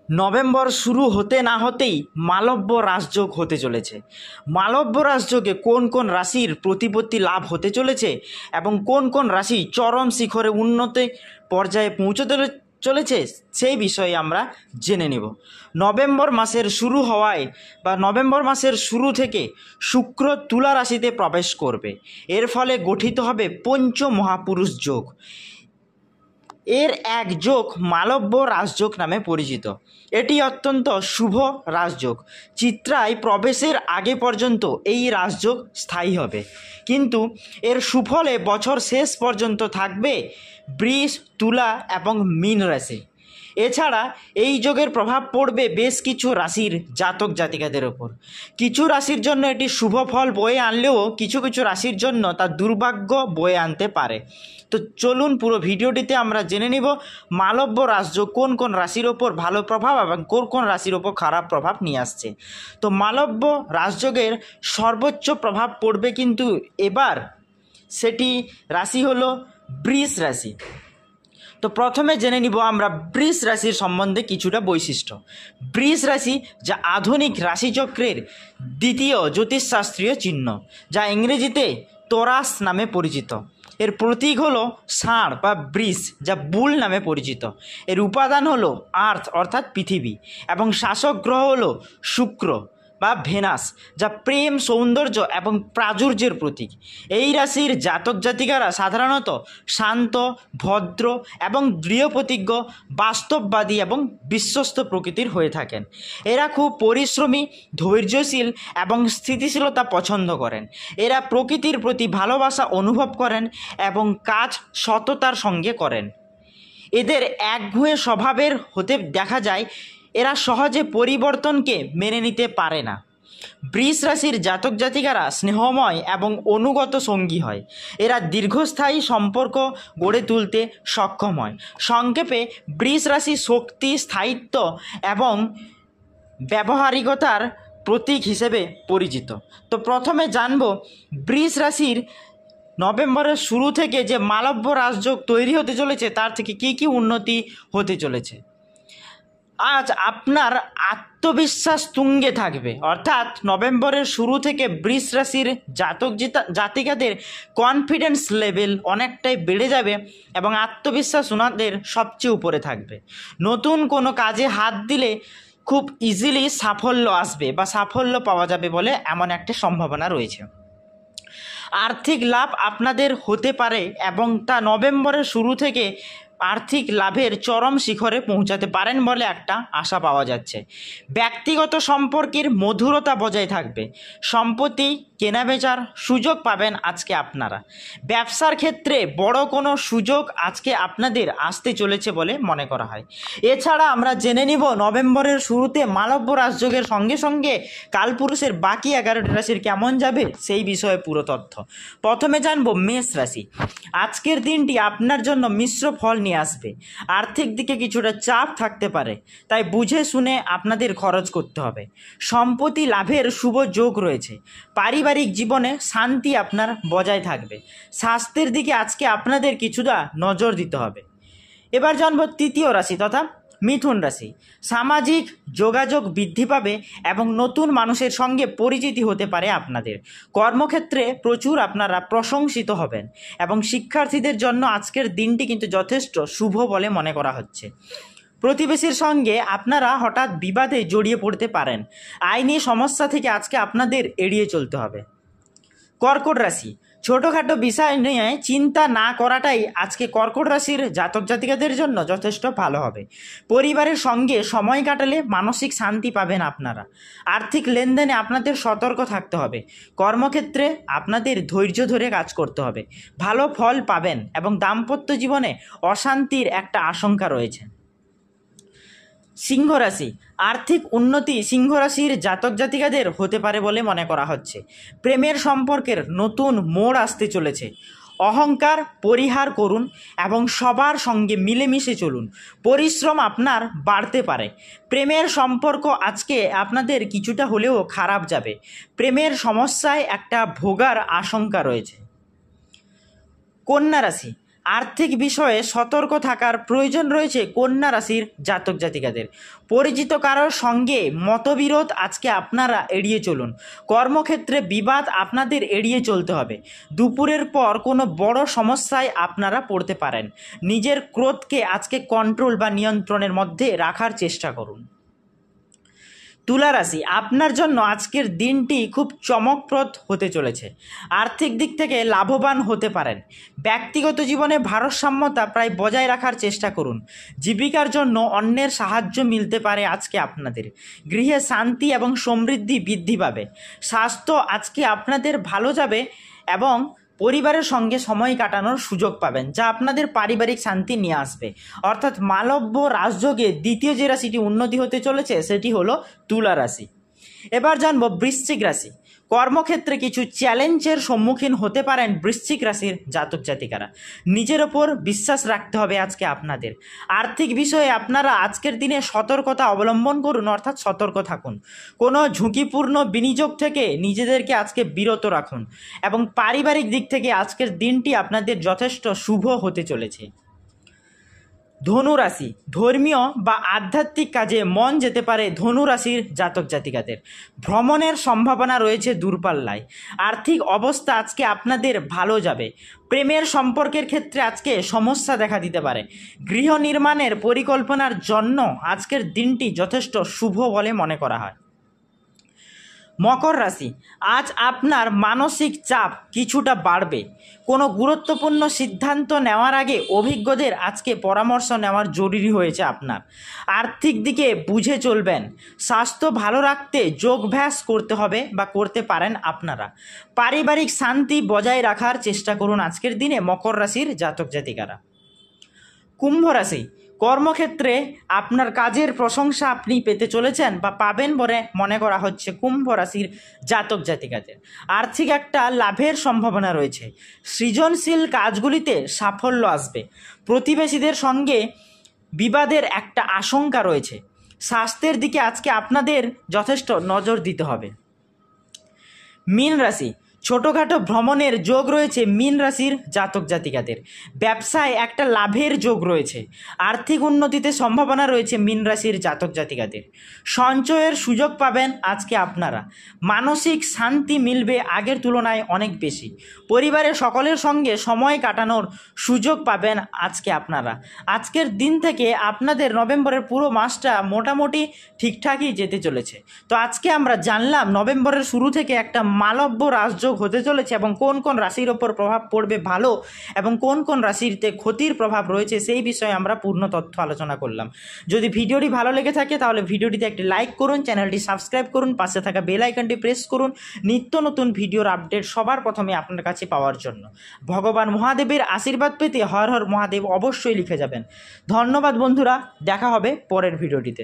November শুরু হতে না হতেই মালব্য রাজযোগ হতে চলেছে। মালব্য রাজযোগে কোন কোন রাশির প্রতিপত্তি লাভ হতে চলেছে এবং কোন কোন রাশি চরম শিখরে উন্নতি পর্যায়ে পৌঁছতে চলেছে সেই বিষয়ে আমরা জেনে নেব। নভেম্বর মাসের শুরু হওয়ায় বা নভেম্বর মাসের শুরু থেকে শুক্র তুলা রাশিতে প্রবেশ করবে। এর ফলে গঠিত হবে পঞ্চ মহাপুরুষ যোগ। এর এক যোগ মালব্য রাজযোগ নামে পরিচিত। এটি অত্যন্ত শুভ রাজযোগ। চিত্রায় প্রবেশের আগে পর্যন্ত এই রাজযোগ স্থায়ী হবে, কিন্তু এর সুফলে বছর শেষ পর্যন্ত থাকবে বৃষ, তুলা এবং মীন রাশি। এছাড়া এই যোগের প্রভাব পড়বে বেশ কিছু রাশির জাতক জাতিকাদের ওপর। কিছু রাশির জন্য এটি শুভ ফল বয়ে আনলেও কিছু কিছু রাশির জন্য তা দুর্ভাগ্য বয়ে আনতে পারে। তো চলুন পুরো ভিডিওটিতে আমরা জেনে নিব মালব্য রাজযোগ কোন কোন রাশির ওপর ভালো প্রভাব এবং কোন কোন রাশির ওপর খারাপ প্রভাব নিয়ে আসছে। তো মালব্য রাজযোগের সর্বোচ্চ প্রভাব পড়বে কিন্তু এবার সেটি রাশি হলো বৃষ রাশি। তো প্রথমে জেনে নিব আমরা বৃষ রাশির সম্বন্ধে কিছুটা বৈশিষ্ট্য। বৃষ রাশি যা আধুনিক রাশিচক্রের দ্বিতীয় জ্যোতিষশাস্ত্রীয় চিহ্ন, যা ইংরেজিতে তোরাস নামে পরিচিত। এর প্রতীক হলো ষাঁড় বা বৃষ, যা বুল নামে পরিচিত। এর উপাদান হলো আর্থ অর্থাৎ পৃথিবী, এবং শাসক গ্রহ হলো শুক্র বা ভেনাস, যা প্রেম, সৌন্দর্য এবং প্রাচুর্যের প্রতীক। এই রাশির জাতক জাতিকারা সাধারণত শান্ত, ভদ্র এবং দৃঢ়প্রতিজ্ঞ, বাস্তববাদী এবং বিশ্বস্ত প্রকৃতির হয়ে থাকেন। এরা খুব পরিশ্রমী, ধৈর্যশীল এবং স্থিতিশীলতা পছন্দ করেন। এরা প্রকৃতির প্রতি ভালোবাসা অনুভব করেন এবং কাজ সততার সঙ্গে করেন। এদের একগুঁয়ে স্বভাবের হতে দেখা যায়। এরা সহজে পরিবর্তনকে মেনে নিতে পারে না। বৃষ রাশির জাতক জাতিকারা স্নেহময় এবং অনুগত সঙ্গী হয়। এরা দীর্ঘস্থায়ী সম্পর্ক গড়ে তুলতে সক্ষম হয়। সংক্ষেপে বৃষ রাশি শক্তি, স্থায়িত্ব এবং ব্যবহারিকতার প্রতীক হিসেবে পরিচিত। তো প্রথমে জানব বৃষ রাশির নভেম্বরের শুরু থেকে যে মালব্য রাজযোগ তৈরি হতে চলেছে তার থেকে কী কী উন্নতি হতে চলেছে। আজ আপনার আত্মবিশ্বাস তুঙ্গে থাকবে, অর্থাৎ নভেম্বরের শুরু থেকে বৃষ রাশির জাতক জাতিকাদের কনফিডেন্স লেভেল অনেকটাই বেড়ে যাবে এবং আত্মবিশ্বাস ওনাদের সবচেয়ে উপরে থাকবে। নতুন কোনো কাজে হাত দিলে খুব ইজিলি সাফল্য আসবে বা সাফল্য পাওয়া যাবে বলে এমন একটা সম্ভাবনা রয়েছে। আর্থিক লাভ আপনাদের হতে পারে এবং তা নভেম্বরের শুরু থেকে আর্থিক লাভের চরম শিখরে পৌঁছাতে পারেন বলে একটা আশা পাওয়া যাচ্ছে। ব্যক্তিগত সম্পর্কের মধুরতা বজায় থাকবে। সম্পত্তি কেনাবেচার সুযোগ পাবেন আজকে আপনারা। ব্যবসার ক্ষেত্রে বড় কোনো সুযোগ আজকে আপনাদের আসতে চলেছে বলে মনে করা হয়। এছাড়া আমরা জেনে নিব নভেম্বরের শুরুতে মালব্য রাজযোগের সঙ্গে সঙ্গে কালপুরুষের বাকি 11টি রাশির কেমন যাবে সেই বিষয়ে পুরো তথ্য। প্রথমে জানব মেষ রাশি। আজকের দিনটি আপনার জন্য মিশ্র ফল নিয়ে আসবে। আর্থিক দিকে কিছুটা চাপ থাকতে পারে, তাই বুঝে শুনে আপনাদের খরচ করতে হবে। সম্পত্তি লাভের শুভ যোগ রয়েছে। পারিবারিক জীবনে শান্তি আপনার বজায় থাকবে। স্বাস্থ্যের দিকে আজকে আপনাদের কিছুটা নজর দিতে হবে। এবার জানব তৃতীয় রাশি তথা মিথুন রাশি। সামাজিক যোগাযোগ বৃদ্ধি পাবে এবং নতুন মানুষের সঙ্গে পরিচিতি হতে পারে আপনাদের। কর্মক্ষেত্রে প্রচুর আপনারা প্রশংসিত হবেন এবং শিক্ষার্থীদের জন্য আজকের দিনটি কিন্তু যথেষ্ট শুভ বলে মনে করা হচ্ছে। প্রতিবেশীর সঙ্গে আপনারা হঠাৎ বিবাদে জড়িয়ে পড়তে পারেন। আইনি সমস্যা থেকে আজকে আপনাদের এড়িয়ে চলতে হবে। কর্কট রাশি। ছোটোখাটো বিষয় নিয়ে চিন্তা না করাটাই আজকে কর্কট রাশির জাতক জাতিকাদের জন্য যথেষ্ট ভালো হবে। পরিবারের সঙ্গে সময় কাটালে মানসিক শান্তি পাবেন আপনারা। আর্থিক লেনদেনে আপনাদের সতর্ক থাকতে হবে। কর্মক্ষেত্রে আপনাদের ধৈর্য ধরে কাজ করতে হবে। ভালো ফল পাবেন এবং দাম্পত্য জীবনে অশান্তির একটা আশঙ্কা রয়েছে। সিংহ রাশি। আর্থিক উন্নতি সিংহ রাশির জাতক জাতিকাদের হতে পারে বলে মনে করা হচ্ছে। প্রেমের সম্পর্কের নতুন মোড় আসতে চলেছে। অহংকার পরিহার করুন এবং সবার সঙ্গে মিলেমিশে চলুন। পরিশ্রম আপনার বাড়তে পারে। প্রেমের সম্পর্ক আজকে আপনাদের কিছুটা হলেও খারাপ যাবে। প্রেমের সমস্যায় একটা ভোগার আশঙ্কা রয়েছে। কন্যা রাশি। আর্থিক বিষয়ে সতর্ক থাকার প্রয়োজন রয়েছে কন্যা রাশির জাতক জাতিকাদের। পরিচিত কারোর সঙ্গে মতবিরোধ আজকে আপনারা এড়িয়ে চলুন। কর্মক্ষেত্রে বিবাদ আপনাদের এড়িয়ে চলতে হবে। দুপুরের পর কোনো বড় সমস্যায় আপনারা পড়তে পারেন। নিজের ক্রোধকে আজকে কন্ট্রোল বা নিয়ন্ত্রণের মধ্যে রাখার চেষ্টা করুন। তুলা রাশি, আপনার জন্য আজকের দিনটি খুব চমকপ্রদ হতে চলেছে। আর্থিক দিক থেকে লাভবান হতে পারেন। ব্যক্তিগত জীবনে ভারসাম্যতা প্রায় বজায় রাখার চেষ্টা করুন। জীবিকার জন্য অন্যের সাহায্য মিলতে পারে আজকে আপনাদের। গৃহে শান্তি এবং সমৃদ্ধি বৃদ্ধি পাবে। স্বাস্থ্য আজকে আপনাদের ভালো যাবে এবং পরিবারের সঙ্গে সময় কাটানোর সুযোগ পাবেন, যা আপনাদের পারিবারিক শান্তি নিয়ে আসবে। অর্থাৎ মালব্য রাজযোগে দ্বিতীয় যে রাশিটি উন্নতি হতে চলেছে সেটি হলো তুলা রাশি। এবার জানবো বৃশ্চিক রাশি। কর্মক্ষেত্রে কিছু চ্যালেঞ্জের সম্মুখীন হতে পারেন বৃশ্চিক রাশির জাতক জাতিকারা। নিজের ওপর বিশ্বাস রাখতে হবে আজকে আপনাদের। আর্থিক বিষয়ে আপনারা আজকের দিনে সতর্কতা অবলম্বন করুন, অর্থাৎ সতর্ক থাকুন। কোনো ঝুঁকিপূর্ণ বিনিয়োগ থেকে নিজেদেরকে আজকে বিরত রাখুন এবং পারিবারিক দিক থেকে আজকের দিনটি আপনাদের যথেষ্ট শুভ হতে চলেছে। ধনু রাশি, ধর্মীয় বা আধ্যাত্মিক কাজে মন যেতে পারে ধনু রাশির জাতক জাতিকাদের। ভ্রমণের সম্ভাবনা রয়েছে দূরপাল্লায়। আর্থিক অবস্থা আজকে আপনাদের ভালো যাবে। প্রেমের সম্পর্কের ক্ষেত্রে আজকে সমস্যা দেখা দিতে পারে। গৃহ নির্মাণের পরিকল্পনার জন্য আজকের দিনটি যথেষ্ট শুভ বলে মনে করা হয়। মকর রাশি, আজ আপনার মানসিক চাপ কিছুটা বাড়বে। কোনো গুরুত্বপূর্ণ সিদ্ধান্ত নেওয়ার আগে অভিজ্ঞদের আজকে পরামর্শ নেওয়ার জরুরি হয়েছে আপনার। আর্থিক দিকে বুঝে চলবেন। স্বাস্থ্য ভালো রাখতে যোগাভ্যাস করতে হবে বা করতে পারেন আপনারা। পারিবারিক শান্তি বজায় রাখার চেষ্টা করুন আজকের দিনে মকর রাশির জাতক জাতিকারা। কুম্ভ রাশি, কর্মক্ষেত্রে আপনার কাজের প্রশংসা আপনি পেতে চলেছেন বা পাবেন বলে মনে করা হচ্ছে কুম্ভ রাশির জাতক জাতিকাদের। আর্থিক একটা লাভের সম্ভাবনা রয়েছে। সৃজনশীল কাজগুলিতে সাফল্য আসবে। প্রতিবেশীদের সঙ্গে বিবাদের একটা আশঙ্কা রয়েছে। স্বাস্থ্যের দিকে আজকে আপনাদের যথেষ্ট নজর দিতে হবে। মীন রাশি, ছোটোখাটো ভ্রমণের যোগ রয়েছে মীন রাশির জাতক জাতিকাদের। ব্যবসায় একটা লাভের যোগ রয়েছে। আর্থিক উন্নতিতে সম্ভাবনা রয়েছে মীন রাশির জাতক জাতিকাদের। সঞ্চয়ের সুযোগ পাবেন আজকে আপনারা। মানসিক শান্তি মিলবে আগের তুলনায় অনেক বেশি। পরিবারের সকলের সঙ্গে সময় কাটানোর সুযোগ পাবেন আজকে আপনারা। আজকের দিন থেকে আপনাদের নভেম্বরের পুরো মাসটা মোটামুটি ঠিকঠাকই যেতে চলেছে। তো আজকে আমরা জানলাম নভেম্বরের শুরু থেকে একটা মালব্য রাজযোগ হতে চলেছে এবং কোন কোন রাশির ওপর প্রভাব পড়বে ভালো এবং কোন কোন রাশিতে ক্ষতির প্রভাব রয়েছে সেই বিষয়ে আমরা পূর্ণ তথ্য আলোচনা করলাম। যদি ভিডিওটি ভালো লেগে থাকে তাহলে ভিডিওটিতে একটি লাইক করুন, চ্যানেলটি সাবস্ক্রাইব করুন, পাশে থাকা বেল আইকনটি প্রেস করুন নিত্য নতুন ভিডিওর আপডেট সবার প্রথমে আপনার কাছে পাওয়ার জন্য। ভগবান মহাদেবের আশীর্বাদ পেতে হর হর মহাদেব অবশ্যই লিখে যাবেন। ধন্যবাদ বন্ধুরা, দেখা হবে পরের ভিডিওটিতে।